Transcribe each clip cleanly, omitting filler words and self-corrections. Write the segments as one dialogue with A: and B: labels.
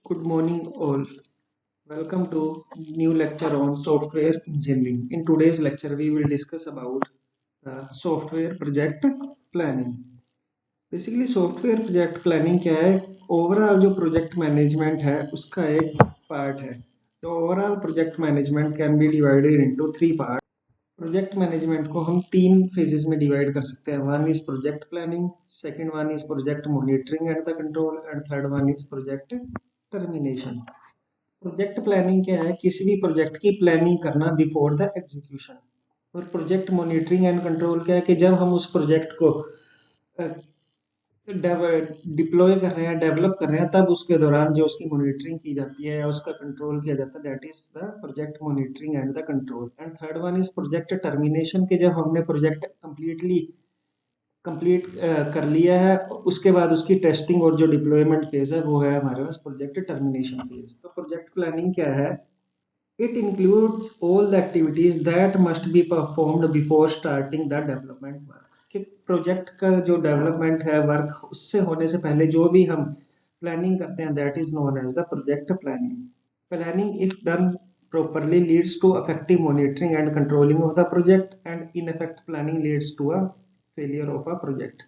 A: Good morning, all. Welcome to new lecture on software engineering. In today's lecture, we will discuss about software project planning. Basically, software project planning क्या है? Overall जो project management है उसका एक part है. तो overall project management can be divided into three part. Project management को हम तीन फेजेस में डिवाइड कर सकते हैं. One is project planning, second one is project monitoring and the control, and third one is project termination. Project planning क्या है? किसी भी प्रोजेक्ट की प्लानिंग करना बिफोर द एग्जीक्यूशन. और प्रोजेक्ट मॉनिटरिंग एंड कंट्रोल क्या है कि जब हम उस प्रोजेक्ट को डिप्लॉय कर रहे हैं, डेवलप कर रहे हैं, तब उसके दौरान जो उसकी मॉनिटरिंग की जाती है या उसका कंट्रोल किया जाता है, that is the project monitoring and the control. And third one is project termination के जब हमने प्रोजेक्ट कंप्लीट कर लिया है, उसके बाद उसकी टेस्टिंग और जो डिप्लॉयमेंट फेज है वो है हमारे पास प्रोजेक्ट टर्मिनेशन फेज. तो प्रोजेक्ट प्लानिंग क्या है? It includes all the activities that must be performed before starting the development work. कि प्रोजेक्ट का जो डेवलपमेंट है, वर्क उससे होने से पहले जो भी हम प्लानिंग करते हैं, that is known as the project planning. Planning if done properly leads to effective monitoring and controlling of the project, and ineffective planning leads to a failure of a project.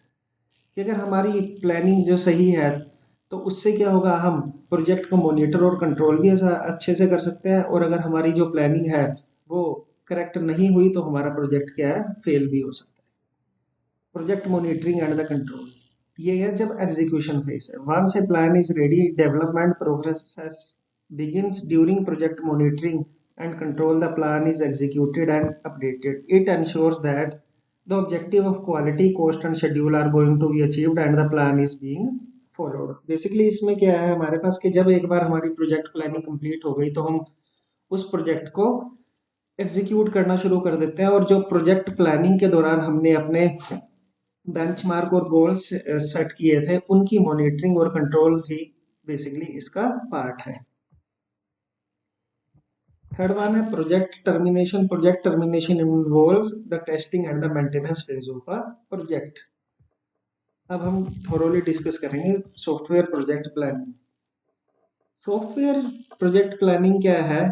A: कि अगर हमारी planning जो सही है तो उससे क्या होगा, हम प्रोजेक्ट को मॉनिटर और कंट्रोल भी ऐसा अच्छे से कर सकते हैं, और अगर हमारी जो प्लानिंग है वो करेक्ट नहीं हुई तो हमारा प्रोजेक्ट क्या है, फेल भी हो सकता है. Project monitoring and the control ये है जब एग्जीक्यूशन फेज है. Once a plan is ready, development progress begins during project monitoring and control. The plan is executed and updated. It ensures that the objective of quality, cost and schedule are going to be achieved and the plan is being followed. Basically इसमें क्या है हमारे पास कि जब एक बार हमारी project planning complete हो गई तो हम उस प्रोजेक्ट को एग्जीक्यूट करना शुरू कर देते हैं, और जो प्रोजेक्ट प्लानिंग के दौरान हमने अपने बेंचमार्क और गोल्स सेट किए थे उनकी मॉनिटरिंग और कंट्रोल ही बेसिकली इसका पार्ट है. थर्ड वन है project termination. Project termination involves the testing and the maintenance phase of a project. अब हम थोरोली डिस्कस करेंगे software project planning. Software project planning क्या है?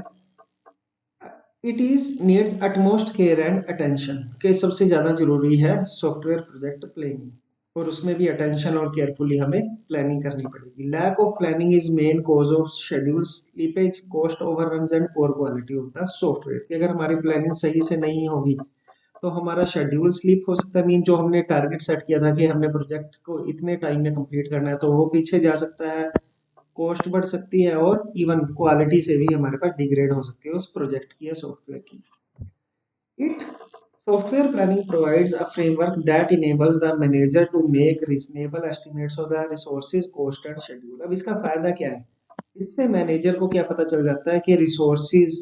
A: It is needs utmost care and attention. के सबसे ज्यादा जरूरी है सॉफ्टवेयर प्रोजेक्ट प्लानिंग, और उसमें भी अटेंशन और केयरफुली हमें प्लानिंग करनी पड़ेगी. Lack of planning is main cause of schedule slippage, cost overruns and poor quality of the software. कि अगर हमारी प्लानिंग सही से नहीं होगी तो हमारा शेड्यूल स्लीप हो सकता है. मीन जो हमने टारगेट सेट किया था कि हमने प्रोजेक्ट को इतने टाइम में कंप्लीट करना है, तो वो पीछे जा सकता है, कॉस्ट बढ़ सकती है, और इवन क्वालिटी से भी हमारे पास डिग्रेड हो सकती है उस प्रोजेक्ट की या सॉफ्टवेयर की. It Software planning provides a framework that enables the manager to make reasonable estimates of the resources, cost and schedule. अब इसका फायदा क्या है? इससे मैनेजर को क्या पता चल जाता है कि रिसोर्सेज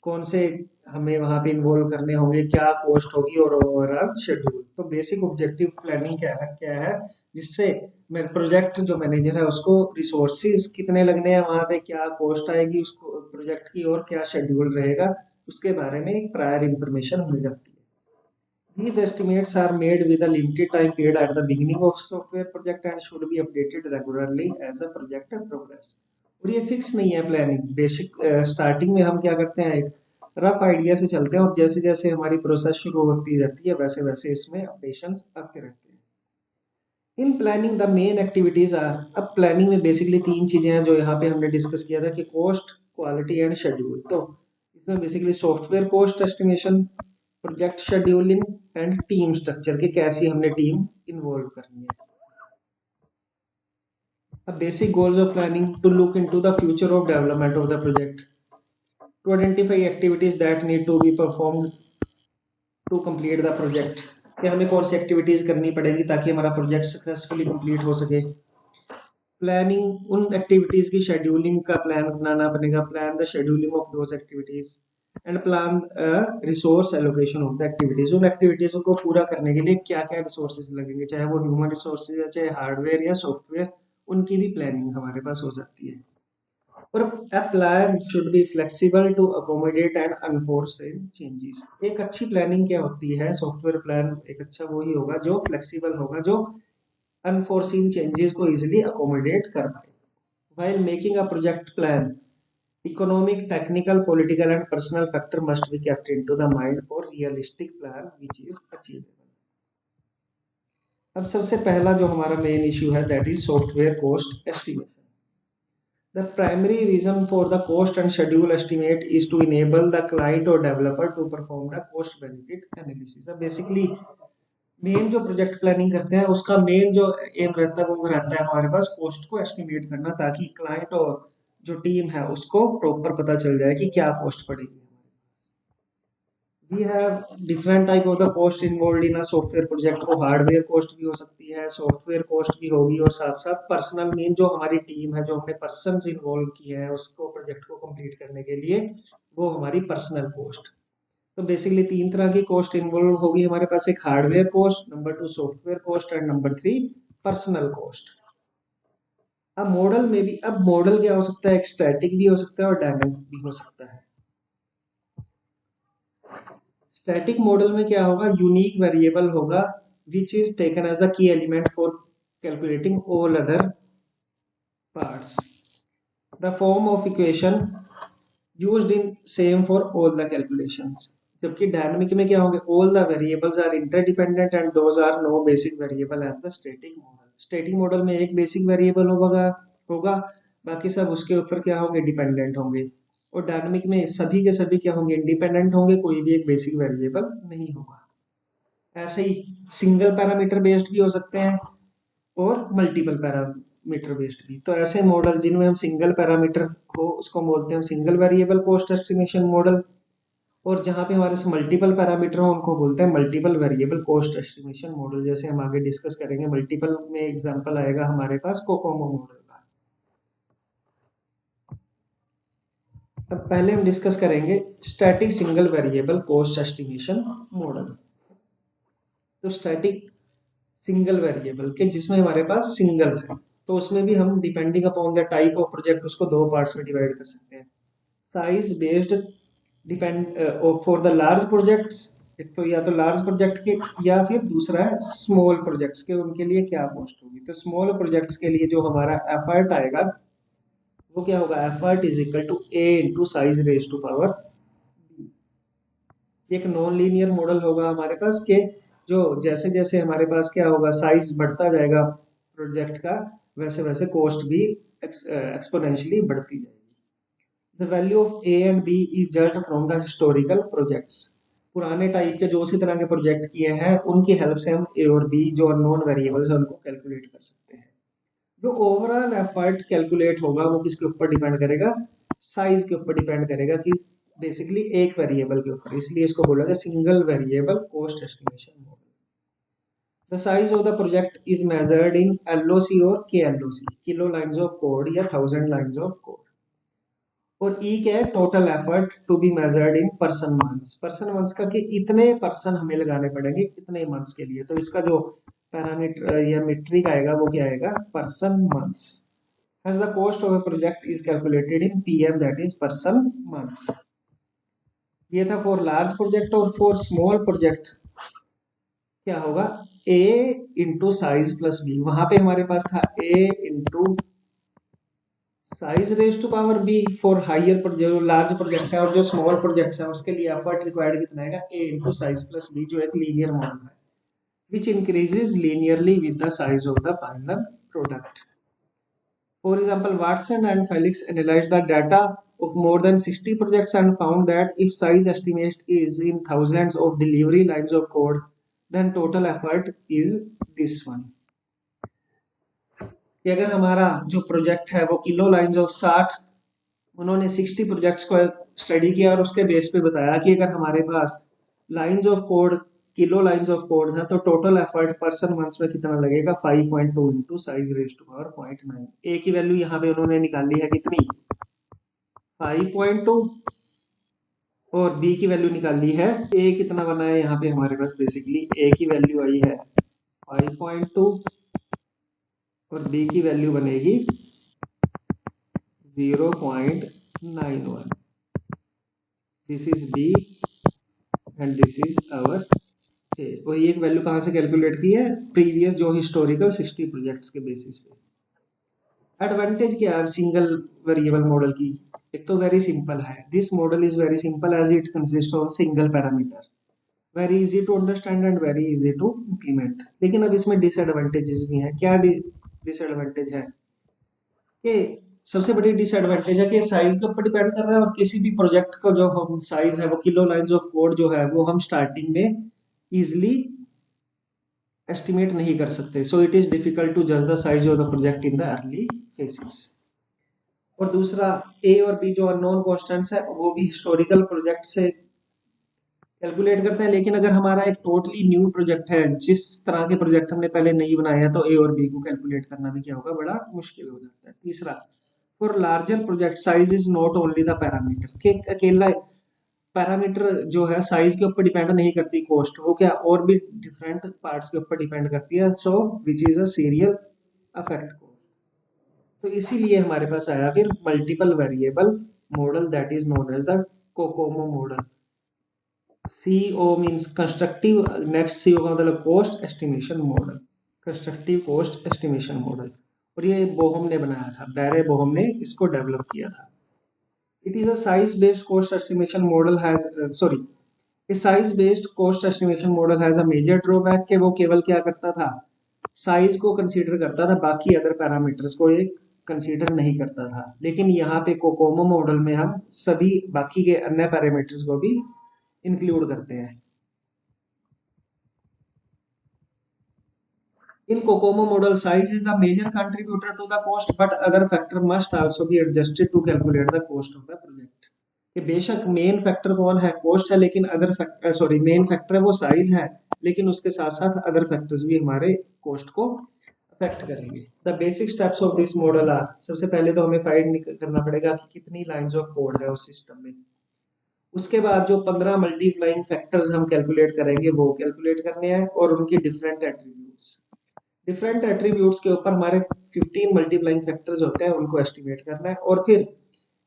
A: कौन से हमें वहां पे इन्वॉल्व करने होंगे, क्या कॉस्ट होगी और ओवरऑल शेड्यूल. तो बेसिक ऑब्जेक्टिव प्लानिंग क्या है जिससे प्रोजेक्ट जो मैनेजर है उसको रिसोर्सेज कितने लगने हैं, वहां पे क्या कॉस्ट आएगी उसको प्रोजेक्ट की, और क्या शेड्यूल रहेगा, उसके बारे में एक प्रायर इंफॉर्मेशन मिल जाती है. These estimates are made with a limited time period at the beginning of software project and should be updated regularly as a project progress. और ये फिक्स नहीं है प्लानिंग. बेसिक स्टार्टिंग में हम क्या करते हैं, एक रफ आइडिया से चलते हैं, और जैसे जैसे हमारी प्रोसेस शुरू होती रहती है वैसे वैसे इसमें अपडेशंस आते रहते हैं. In planning the main activities are. अब प्लानिंग में बेसिकली तीन चीजें हैं जो यहाँ पे हमने डिस्कस किया था कि कॉस्ट, क्वालिटी एंड शेड्यूल. तो इसमें basically software cost estimation, project scheduling and team structure के कैसी हमने टीम इन्वॉल्व करनी है. A basic goals of planning to look into the future of development of the project, to identify activities that need to be performed to complete the project. कि हमें कौन सी activities करनी पड़ेगी ताकि हमारा प्रोजेक्ट सक्सेसफुली कंप्लीट हो सके. Planning उन एक्टिविटीज की शेड्यूलिंग का प्लान बनाना पड़ेगा. Plan the scheduling of those activities and plan resource allocation of the activities. उन एक्टिविटीज को पूरा करने के लिए क्या क्या रिसोर्सेज लगेंगे, चाहे वो ह्यूमन रिसोर्सेज है, चाहे हार्डवेयर या सॉफ्टवेयर, उनकी भी प्लानिंग हमारे पास हो जाती है. और a plan should be flexible to accommodate and unforeseen changes. एक अच्छी प्लानिंग क्या होती है, सॉफ्टवेयर प्लान एक अच्छा वही होगा जो फ्लेक्सिबल होगा, जो अनफोर्सिन चेंजेस को इजिली अकोमोडेट कर पाए. while making a project plan, economic, technical, political and personal factor must be kept into the mind for realistic plan which is achievable. अब सबसे पहला जो हमारा मेन इश्यू है that is software cost estimation. The primary reason for the cost and schedule estimate is to enable the client or developer to perform the cost benefit analysis. अब basically main जो project planning करते हैं उसका main जो M रहता है वो रहता है हमारे पास कॉस्ट को एस्टिमेट करना, ताकि क्लाइंट और जो टीम है उसको प्रॉपर पता चल जाए कि क्या कॉस्ट पड़ेगी. We have different type of the cost involved in a software project. वो हार्डवेयर कॉस्ट भी हो सकती है, सॉफ्टवेयर कॉस्ट भी होगी, और साथ साथ पर्सनल मेन जो हमारी टीम है, जो हमने पर्सन इन्वॉल्व किए हैं उसको प्रोजेक्ट को कंप्लीट करने के लिए, वो हमारी पर्सनल कॉस्ट. तो बेसिकली तीन तरह की कॉस्ट इन्वॉल्व होगी हमारे पास. एक hardware cost, number 2 software cost and number 3 personal cost. अब मॉडल में भी, अब मॉडल क्या हो सकता है, एक स्टैटिक भी हो सकता है और डायनामिक भी हो सकता है. स्टैटिक मॉडल में क्या होगा, यूनिक वेरिएबल होगा which is taken as the key element for calculating all other parts. The form of equation used in same for all the calculations. जबकि डायनामिक में क्या होंगे, all the variables are interdependent and those are no basic variable as the static model. Static model में एक basic variable होगा, बाकी सब उसके ऊपर क्या होंगे, डिपेंडेंट होंगे. और डायनामिक में सभी के सभी क्या होंगे, इंडिपेंडेंट होंगे, कोई भी एक बेसिक वेरिएबल नहीं होगा. ऐसे ही सिंगल पैरामीटर बेस्ड भी हो सकते हैं और मल्टीपल पैरामीटर बेस्ड भी. तो ऐसे मॉडल जिनमें हम सिंगल पैरामीटर हो उसको बोलते हैं single variable cost estimation model, और जहां पे हमारे मल्टीपल पैरामीटर हो उनको बोलते हैं multiple variable cost estimation model. जैसे हम आगे डिस्कस करेंगे, मल्टीपल में एग्जांपल आएगा हमारे पास कोकोमो मॉडल का. अब पहले हम डिस्कस करेंगे static single variable cost estimation model. तो स्टैटिक सिंगल वेरिएबल के जिसमें हमारे पास सिंगल है, तो उसमें भी हम depending upon the type of project उसको दो पार्ट्स में डिवाइड कर सकते हैं. Size based depend for the large projects, एक तो या तो लार्ज प्रोजेक्ट के, या फिर दूसरा है स्मॉल प्रोजेक्ट्स के, उनके लिए क्या कॉस्ट होगी. तो स्मॉल प्रोजेक्ट्स के लिए जो हमारा एफर्ट आएगा वो क्या होगा, effort is equal to A into size raise to power B. एक नॉन लीनियर मॉडल होगा हमारे पास के जो जैसे जैसे हमारे पास क्या होगा, साइज बढ़ता जाएगा प्रोजेक्ट का, वैसे वैसे कॉस्ट भी एक्सपोनेंशियली बढ़ती जाएगी. The value of A and B is judged from the historical projects. पुराने टाइप के जो उसी तरह के प्रोजेक्ट किए हैं उनकी हेल्प से हम A और B जो अननोन वेरिएबल्स है उनको कैलकुलेट कर सकते हैं. जो ओवरऑल एफर्ट कैलकुलेट होगा वो किसके ऊपर डिपेंड करेगा, साइज के ऊपर डिपेंड करेगा, कि बेसिकली एक वेरिएबल के ऊपर. इसलिए इसको बोला गया single variable cost estimation model. The size of the project is measured in LOC or KLOC, kilo lines of code या 1000 लाइंस ऑफ कोड. और ई क्या है, total effort to be measured in person months. Person months का कि इतने person हमें लगाने पड़ेंगे इतने मंथ्स के लिए. तो इसका जो पैरामीटर या मीट्रिक आएगा वो क्या आएगा, person months. As the cost of a project is calculated in PM, that is person months. ये था फॉर लार्ज प्रोजेक्ट. और फॉर स्मॉल प्रोजेक्ट क्या होगा, A into size plus B. वहां पे हमारे पास था A into size raise to power B for higher जो लार्ज प्रोजेक्ट है, और जो स्मॉल प्रोजेक्ट है उसके लिए एफर्ट रिक्वायर्ड कितना आएगा, A into size plus B, जो एक लीनियर मॉडल है which increases linearly with the size of the final product. For example, Watson and Felix analyzed the data of more than 60 projects and found that if size estimate is in thousands of delivery lines of code, then total effort is this one. कि अगर हमारा जो project है वो kilo lines of 60, उन्होंने 60 projects को study किया और उसके बेस पे बताया कि अगर हमारे पास lines of code kilo lines of codes हैं तो टोटल एफर्ट पर्सन मंथ्स में कितना लगेगा, 5.2 into size raise to power 0.9. A की वैल्यू यहाँ पे उन्होंने निकाली है कितनी, 5.2, और बी की वैल्यू निकाली है, ए कितना बना है यहाँ पे हमारे पास, बेसिकली ए की वैल्यू आई है 5.2 और बी की वैल्यू बनेगी 0.91. This is B and this is our A. और ये वैल्यू कहां से कैलकुलेट की है, प्रीवियस जो हिस्टोरिकल 60 प्रोजेक्ट्स के बेसिस पे. एडवांटेज क्या है सिंगल वेरिएबल मॉडल की? एक तो वेरी सिंपल है, this model is very simple as it consist of single parameter, very easy to understand and very easy to implement. लेकिन अब इसमें डिसएडवांटेजेस भी हैं। क्या डिसएडवांटेज है कि सबसे बड़ी डिसएडवांटेज है कि साइज के ऊपर डिपेंड कर रहा है, और किसी भी प्रोजेक्ट का जो हम साइज है वो किलो लाइंस ऑफ कोड जो है वो हम स्टार्टिंग में इजिली एस्टिमेट नहीं कर सकते। So it is difficult to जज the size of the project in the early phases. और दूसरा, ए और बी जो अननोन कॉन्स्टेंट्स है वो भी हिस्टोरिकल प्रोजेक्ट से कैलकुलेट करते हैं, लेकिन अगर हमारा एक टोटली न्यू प्रोजेक्ट है, जिस तरह के प्रोजेक्ट हमने पहले नहीं बनाए हैं, तो ए और बी को कैलकुलेट करना भी क्या होगा, बड़ा मुश्किल हो जाता है। तीसरा, for larger project size is not only the parameter, कि अकेला पैरामीटर जो है साइज के ऊपर डिपेंड नहीं करती कॉस्ट, वो क्या और भी डिफरेंट पार्ट्स के ऊपर डिपेंड करती है। So which is a serial affect cost. तो इसीलिए हमारे पास आया फिर multiple variable model, that is known as the COCOMO model. CO means constructive, next CO का मतलब cost estimation model, constructive cost estimation model. और ये बोहम ने बनाया था, बैरे बोहम ने इसको डेवलप किया था। It is a size-based cost estimation model has a size-based cost estimation model has a major drawback कि वो केवल क्या करता था, साइज को कंसीडर करता था, बाकी अदर पैरामीटर्स को ये कंसीडर नहीं करता था। लेकिन यहाँ पे कोकोमो मॉडल में हम सभी बाकी के अन्य पैरामीटर्स को भी इंक्लूड करते हैं। In Kokomo model, size is the major contributor to the cost, but other factor must also be adjusted to calculate the cost of the project. कि बेशक मेन फैक्टर कौन है, कॉस्ट है, लेकिन अदर फैक्टर मेन फैक्टर है वो size है, लेकिन उसके साथ साथ अदर फैक्टर्स भी हमारे कॉस्ट को अफेक्ट करेंगे। The basic steps of this model are, सबसे पहले तो हमें फाइंड करना पड़ेगा कि कितनी लाइंस ऑफ कोड है उस सिस्टम में। उसके बाद जो 15 मल्टीप्लाइंग फैक्टर्स हम कैलकुलेट करेंगे वो कैलकुलेट करने हैं, और उनकी डिफरेंट एट्रीब्यूट्स के ऊपर हमारे 15 मल्टीप्लाइंग फैक्टर्स होते हैं, उनको एस्टिमेट करना है, और फिर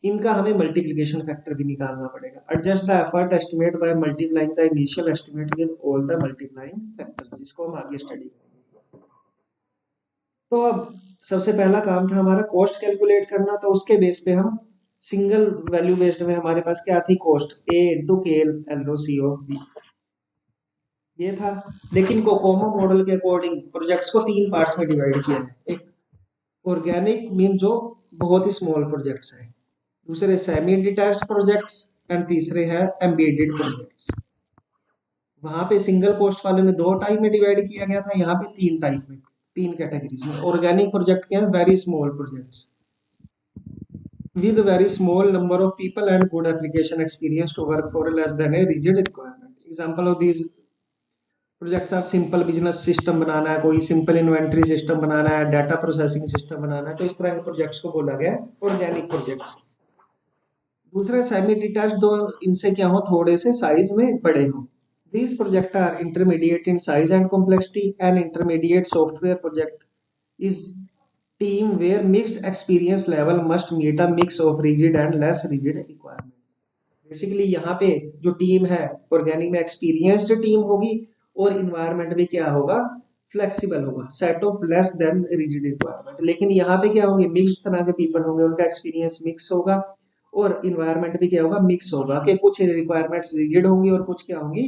A: इनका हमें मल्टीप्लिकेशन फैक्टर भी निकालना पड़ेगा। Adjust the effort estimate by multiplying the initial estimate with all the multiplying factors, जिसको हम आगे स्टडी करेंगे। तो अब सबसे पहला काम था हमारा कॉस्ट कैलकुलेट करना, तो उसके बेस पे हम सिंगल वैल्यू बेस्ड में हमारे पास क्या थी, cost A × KL LOC of B, ये था। लेकिन कोकोमो मॉडल के अकॉर्डिंग प्रोजेक्ट्स को 3 पार्ट्स में डिवाइड किया है। एक ऑर्गेनिक मीन जो बहुत ही स्मॉल प्रोजेक्ट्स हैं, दूसरे सेमी डिटैच्ड प्रोजेक्ट्स, एंड तीसरे हैं एम्बेडेड प्रोजेक्ट्स। वहां पे सिंगल कॉस्ट वाले में 2 टाइप में डिवाइड किया गया था, यहाँ पे 3 टाइप में, 3 कैटेगरीज में। ऑर्गेनिक प्रोजेक्ट क्या है, very small projects with very small number of people and good application experience to work for less than a rigid requirement. Example of these projects are simple business system बनाना है, कोई simple inventory system बनाना है, data processing system बनाना है, तो इस तरह के प्रोजेक्ट्स को बोला गया है ऑर्गेनिक प्रोजेक्ट्स। दूसरे सेमी डिटैच्ड, दो इनसे क्या हो, थोड़े से साइज में बड़े हो। These projects are intermediate in size and complexity. An intermediate software project is team where mixed experience level must meet a mix of rigid and less rigid requirements. Basically यहाँ पे जो टीम है organic में experienced team होगी, और environment भी क्या होगा, फ्लेक्सिबल होगा, set of less than rigid requirement. लेकिन यहाँ पे क्या होंगे, मिक्स तरह के पीपल होंगे, उनका एक्सपीरियंस मिक्स होगा, और इन्वायरमेंट भी क्या होगा, मिक्स होगा, कि कुछ रिक्वायरमेंट्स रिजिड होंगी और कुछ क्या होंगी,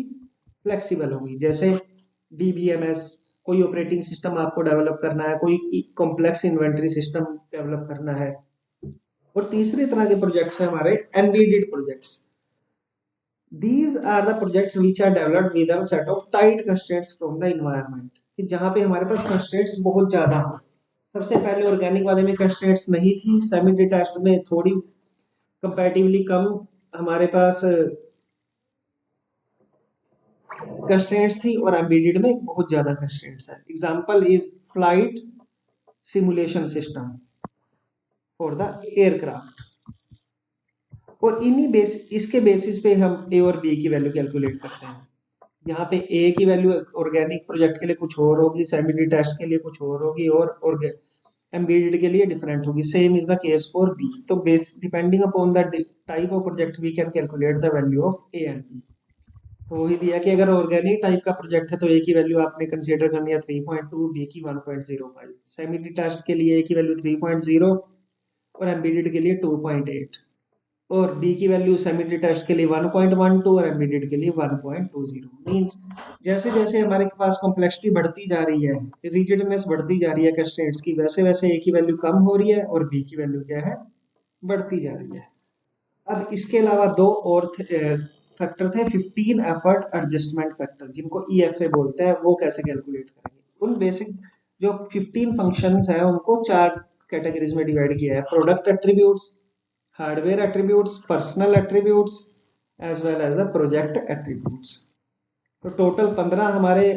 A: फ्लेक्सिबल होंगी। जैसे DBMS, कोई ऑपरेटिंग सिस्टम आपको डेवलप करना है, कोई कॉम्प्लेक्स इन्वेंटरी सिस्टम डेवलप करना है। और तीसरे तरह के प्रोजेक्ट्स हैं हमारे embedded projects. These are the projects which are developed with a set of tight constraints from the environment, कि जहाँ पे हमारे पास constraints बहुत ज्यादा हो। सबसे पहले ऑर्गेनिक वाले में constraints नहीं थी, सेमी डिटैच्ड में थोड़ी कंपैरेटिवली कम हमारे पास constraints थी, और एम्बेडेड में बहुत ज्यादा constraints है। Example is flight simulation system for the aircraft. और इसके बेसिस पे हम A और B की वैल्यू कैलकुलेट करते हैं। यहाँ पे A की वैल्यू ऑर्गेनिक प्रोजेक्ट के लिए कुछ और होगी, सेमी डिटैच्ड के लिए कुछ और होगी, और एम्बेडेड के लिए डिफरेंट होगी। Same is the case for B। तो base depending upon the type of project we can calculate the value of A and B। तो वही दिया कि अगर ऑर्गेनिक टाइप का प्रोजेक्ट है तो ए की वैल्यू आपने कंसीडर करनी है 3.2, बी की 1.05, सेमी डिटैच्ड के लिए ए की वैल्यू 3.0 और एम्बेडेड के लिए 2.8, और बी की वैल्यू सेमी डिटैच्ड के लिए 1.12 और एम्बेडेड के लिए 1.20। मींस जैसे जैसे हमारे पास कॉम्प्लेक्सिटी बढ़ती जा रही है, रिजिडनेस बढ़ती जा रही है कंस्ट्रेंट्स की, वैसे वैसे ए की वैल्यू कम हो रही है और बी की वैल्यू क्या है, बढ़ती जा रही है। अब इसके अलावा दो और फैक्टर थे, 15 एफर्ट एडजस्टमेंट फैक्टर, जिनको ईएफए बोलते हैं। वो कैसे कैलकुलेट करेंगे? उन बेसिक जो 15 फंक्शंस हैं उनको चार कैटेगरीज में डिवाइड किया है: product attributes, hardware attributes, personal attributes as well as the project attributes. तो टोटल 15 हमारे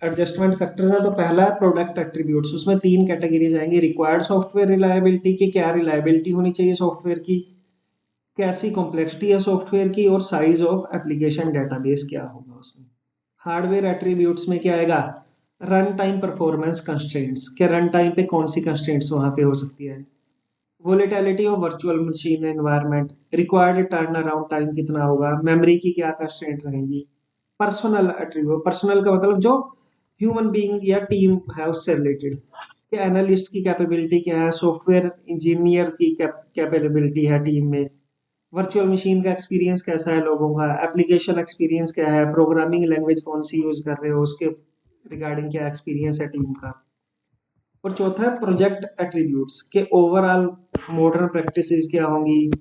A: एडजस्टमेंट फैक्टर्स है। तो पहला है प्रोडक्ट एट्रीब्यूट्स, उसमें तीन कैटेगरीज आएंगी: रिक्वायर्ड सॉफ्टवेयर रिलायबिलिटी की, क्या रिलायबिलिटी होनी चाहिए सॉफ्टवेयर की, कैसी कॉम्प्लेक्सिटी है सॉफ्टवेयर की, और साइज ऑफ एप्लीकेशन डेटाबेस क्या होगा उसमें। हार्डवेयर एट्रीब्यूट्स में क्या आएगा? रन टाइम परफॉर्मेंस कंस्ट्रेंट्स, क्या रन टाइम पे कौन सी कंस्ट्रेंट्स वहां पे हो सकती है। Volatility of virtual machine environment, required turn around time कितना होगा, मेमोरी की क्या कंस्ट्रेंट रहेंगी। पर्सनल एट्रीब्यूट, पर्सनल का मतलब जो ह्यूमन बीइंग या टीम है उससे रिलेटेड, कि एनालिस्ट की कैपेबिलिटी क्या है, सॉफ्टवेयर इंजीनियर की कैपेबिलिटी है टीम में, वर्चुअल मशीन का एक्सपीरियंस कैसा है लोगों का, एप्लीकेशन एक्सपीरियंस क्या है, प्रोग्रामिंग लैंग्वेज कौन सी यूज कर रहे हो उसके रिगार्डिंग क्या एक्सपीरियंस है टीम का। और चौथा है प्रोजेक्ट एट्रीब्यूट्स, के ओवरऑल मॉडर्न प्रैक्टिसेस क्या होंगी,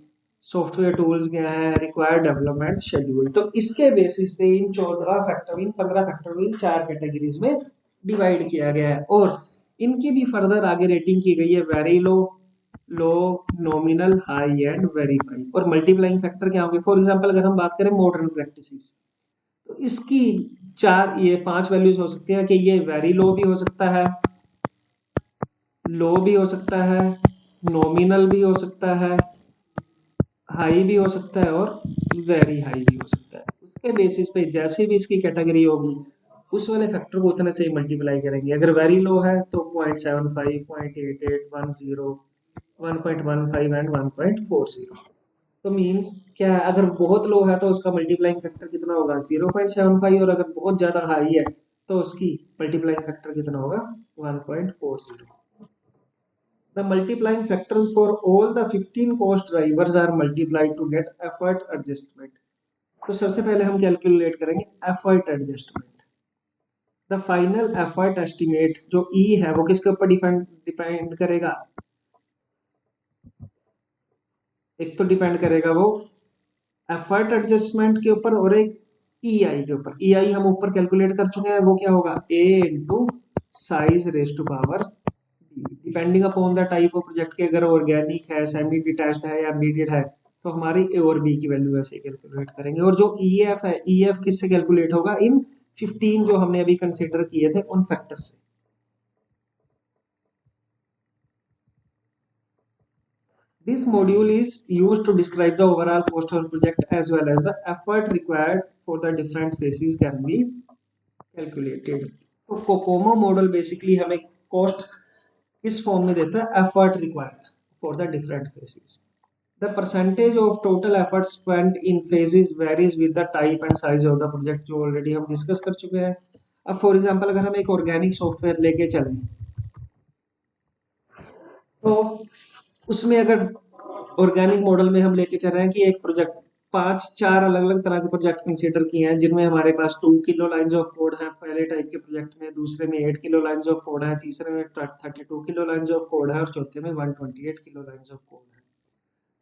A: सॉफ्टवेयर टूल्स क्या है, रिक्वायर्ड डेवलपमेंट शेड्यूल। तो इसके बेसिस पे इन 14 फैक्टर, इन 15 फैक्टर को इन चार कैटेगरीज में डिवाइड किया गया है, और इनकी भी फर्दर आगे रेटिंग की गई है: very low, low, nominal, high and verify. और मल्टीप्लाइंग फैक्टर क्या होंगे? फॉर एग्जांपल अगर हम बात करें मॉडर्न प्रैक्टिसेस, तो इसकी चार, ये 5 वैल्यूज हो सकती हैं कि ये वेरी लो भी हो सकता है, लो भी हो सकता है, नॉमिनल भी हो सकता है, हाई भी हो सकता है और वेरी हाई भी हो सकता है। उसके बेसिस पे जैसी भी इसकी कैटेगरी होगी उस वाले फैक्टर को उतने से ही मल्टीप्लाई करेंगे। अगर वेरी लो है तो 0.75, 0.88, 10, 1.15 एंड 1.40। तो मीन्स क्या है, अगर बहुत लो है तो उसका मल्टीप्लाइंग फैक्टर कितना होगा? 0.75, और अगर बहुत ज्यादा हाई है तो उसकी मल्टीप्लाइंग फैक्टर कितना होगा? 1.40। The multiplying factors for all the 15 cost drivers are multiplied to get effort adjustment. तो सबसे पहले हम कैलकुलेट करेंगे effort adjustment. The final effort estimate जो E है वो किसके ऊपर डिपेंड करेगा? एक तो डिपेंड करेगा वो एफर्ट एडजस्टमेंट के ऊपर, और एक EI के ऊपर। EI हम ऊपर कैलकुलेट कर चुके हैं, वो क्या होगा? A into size raise to power, depending upon the type of project के, अगर ऑर्गेनिक है, सेमी डिटैच्ड है या इमीडिएट है तो हमारी ए और बी की वैल्यू ऐसे कैलकुलेट करेंगे। और जो ईएफ है, ईएफ किससे कैलकुलेट होगा? इन 15 जो हमने अभी कंसीडर किए थे उन फैक्टर से। This module is used to describe the overall cost of project as well as the effort required for the different phases can be calculated. तो कोकोमो मॉडल बेसिकली हमें कॉस्ट किस फॉर्म में देता है? Effort required for the different phases. The percentage of total effort spent in phases varies with the type and size of the project, जो already हम discuss कर चुके हैं। अब फॉर एग्जांपल अगर हम एक ऑर्गेनिक सॉफ्टवेयर लेके चलें तो उसमें अगर ऑर्गेनिक मॉडल में हम लेके चल रहे हैं कि एक प्रोजेक्ट, चार अलग अलग तरह के प्रोजेक्ट कंसीडर किए हैं, जिनमें हमारे पास 2 किलो लाइंस ऑफ कोड है पहले टाइप के प्रोजेक्ट में, दूसरे में 8 किलो लाइंस ऑफ कोड है, तीसरे में 32 किलो लाइंस ऑफ कोड है और चौथे में 128 किलो लाइंस ऑफ कोड है।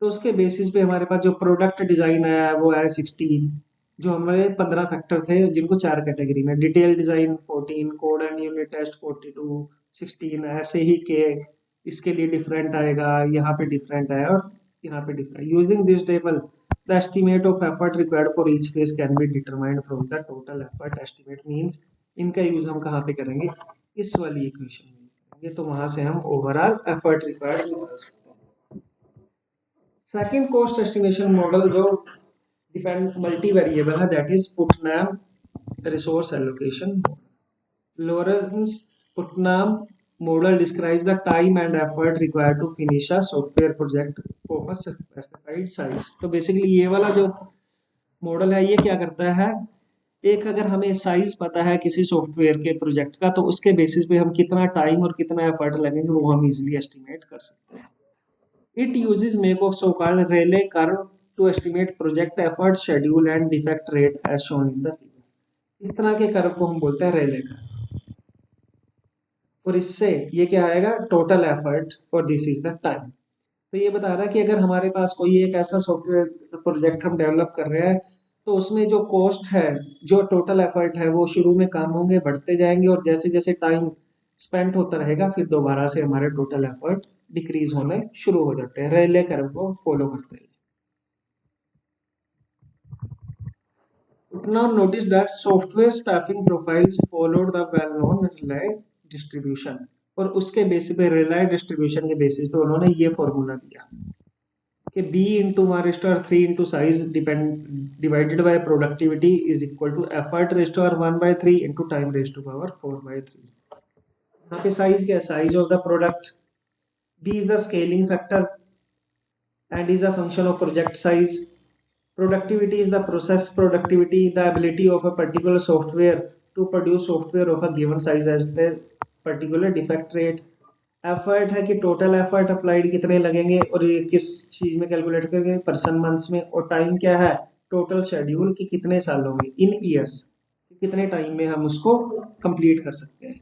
A: तो उसके बेसिस पे हमारे पास जो प्रोडक्ट डिजाइन है वो है 16, जो हमारे 15 फैक्टर थे जिनको चार कैटेगरी में, detail design 14, code and unit test 42, 16, ऐसे ही के इसके लिए डिफरेंट आएगा, यहाँ पे डिफरेंट है और यहाँ पे different. Using this table the estimate of effort required for each phase can be determined from the total effort estimate. Means इनका यूज हम कहाँ पे करेंगे? इस वाली इक्वेशन में करेंगे, तो वहां से हम ओवरऑल एफर्ट रिक्वायर्ड निकाल सकते हैं। सेकंड कॉस्ट एस्टिमेशन मॉडल जो डिपेंड मल्टी वेरिएबल है, that is Putnam resource allocation model. Lawrence Putnam model describes the time and effort required to finish a software project of a specified size। तो basically ये वाला जो model है ये क्या करता है? एक अगर हमें साइज पता है किसी सॉफ्टवेयर के प्रोजेक्ट का, तो उसके बेसिस पे हम कितना टाइम और कितना एफर्ट लगेंगे वो हम इजीली एस्टिमेट कर सकते हैं। It uses make of so called Rayleigh curve to estimate project effort, schedule and defect rate as shown in the figure. इस तरह के कर्व को हम बोलते हैं रेले कर्व। और इससे ये क्या आएगा, टोटल एफर्ट और दिस इज द टाइम। तो ये बता रहा है कि अगर हमारे पास कोई एक ऐसा सॉफ्टवेयर प्रोजेक्ट हम डेवलप कर रहे हैं, तो उसमें जो कॉस्ट है, जो टोटल एफर्ट है, वो शुरू में कम होंगे, बढ़ते जाएंगे, और जैसे जैसे टाइम स्पेंड होता रहेगा फिर दोबारा से हमारे टोटल एफर्ट डिक्रीज होने शुरू हो जाते हैं। रेले कर्व को फॉलो करते हैं। Now notice that software staffing profiles followed the well-known Rayleigh distribution, और उसके बेसिस पे Rayleigh distribution के बेसिस पे उन्होंने ये फॉर्मूला दिया कि b into 1 raised to 3 into size divided by productivity is equal to effort raised to 1 by 3 into time raised to power 4 by 3। यहाँ पे साइज क्या है, size of the product. b is the scaling factor and is a function of project size। Productivity is the process productivity, the ability of a particular software to produce software of a given size as the particular defect rate। Effort है कि total effort applied कितने लगेंगे और ये किस चीज में calculate करेंगे, पर्सन मंथ्स में। और टाइम क्या है, टोटल शेड्यूल की कितने सालों में, इन ईयर्स, कितने टाइम में हम उसको कंप्लीट कर सकते हैं।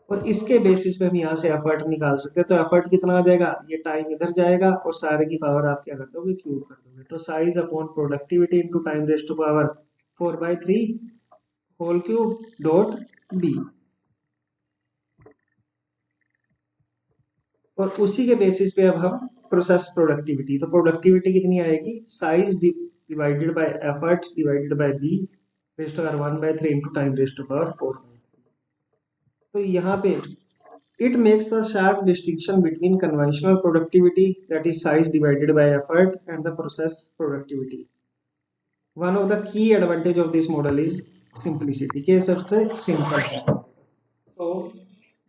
A: और इसके बेसिस पे हम यहाँ से एफर्ट निकाल सकते हैं। तो एफर्ट कितना आ जाएगा, ये टाइम इधर जाएगा और सारे की पावर आप क्या कर दोगे, क्यूब कर दोगे। तो size upon productivity into time raised to power 4/3 whole cube dot B. और उसी के बेसिस पे अब हम प्रोसेस प्रोडक्टिविटी, तो प्रोडक्टिविटी कितनी आएगी, size divided by effort divided by B raised to power 1/3 into time raised to power 4। तो यहाँ पे it makes a sharp distinction between conventional productivity, that is size divided by effort, and the process productivity। One of the key advantage of this model is simplicity, के सबसे simple है। So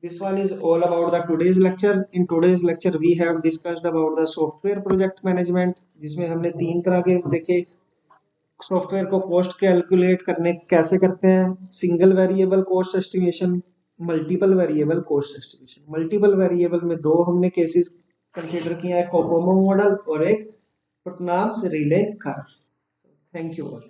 A: this one is all about the today's lecture। In today's lecture we have discussed about the software project management, जिसमें हमने 3 तरह के देखे। Software को cost calculate करने कैसे करते हैं, single variable cost estimation, multiple variable cost estimation. Multiple variable में 2 हमने केसेस कंसीडर किया है, कोकोमो मॉडल और एक Putnam's Rayleigh curve. Thank you all.